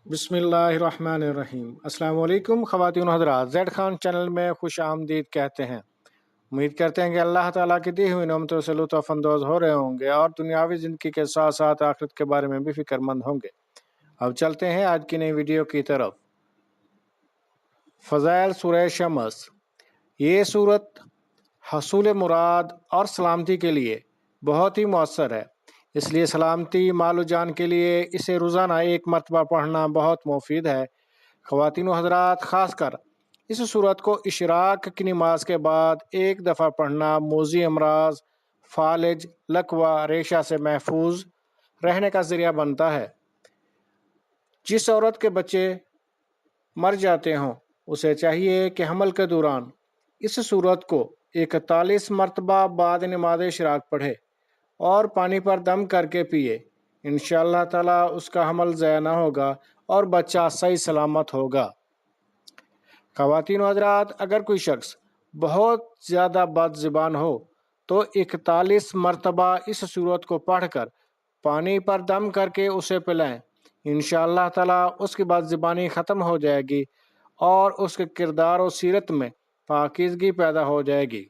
بسم اللہ الرحمن الرحیم۔ السلام علیکم خواتین و حضرات، زیڈ خان چینل میں خوش آمدید کہتے ہیں۔ امید کرتے ہیں کہ اللہ تعالیٰ کی دی ہوئی نعمتوں سے لطف اندوز ہو رہے ہوں گے اور دنیاوی زندگی کے ساتھ ساتھ آخرت کے بارے میں بھی فکر مند ہوں گے۔ اب چلتے ہیں آج کی نئی ویڈیو کی طرف۔ فضائل سورہ شمس۔ یہ سورت حصول مراد اور سلامتی کے لیے بہت ہی مؤثر ہے، اس لیے سلامتی مال و جان کے لیے اسے روزانہ ایک مرتبہ پڑھنا بہت مفید ہے۔ خواتین و حضرات، خاص کر اس سورت کو اشراق کی نماز کے بعد ایک دفعہ پڑھنا موذی امراض، فالج، لکوہ، ریشہ سے محفوظ رہنے کا ذریعہ بنتا ہے۔ جس عورت کے بچے مر جاتے ہوں اسے چاہیے کہ حمل کے دوران اس سورت کو 41 مرتبہ بعد نماز اشراق پڑھے اور پانی پر دم کر کے پیے۔ انشاءاللہ تعالیٰ اس کا حمل ضائع نہ ہوگا اور بچہ صحیح سلامت ہوگا۔ خواتین و حضرات، اگر کوئی شخص بہت زیادہ بد زبان ہو تو 41 مرتبہ اس سورت کو پڑھ کر پانی پر دم کر کے اسے پلائیں۔ انشاءاللہ تعالیٰ اس کی بد زبانی ختم ہو جائے گی اور اس کے کردار و سیرت میں پاکیزگی پیدا ہو جائے گی۔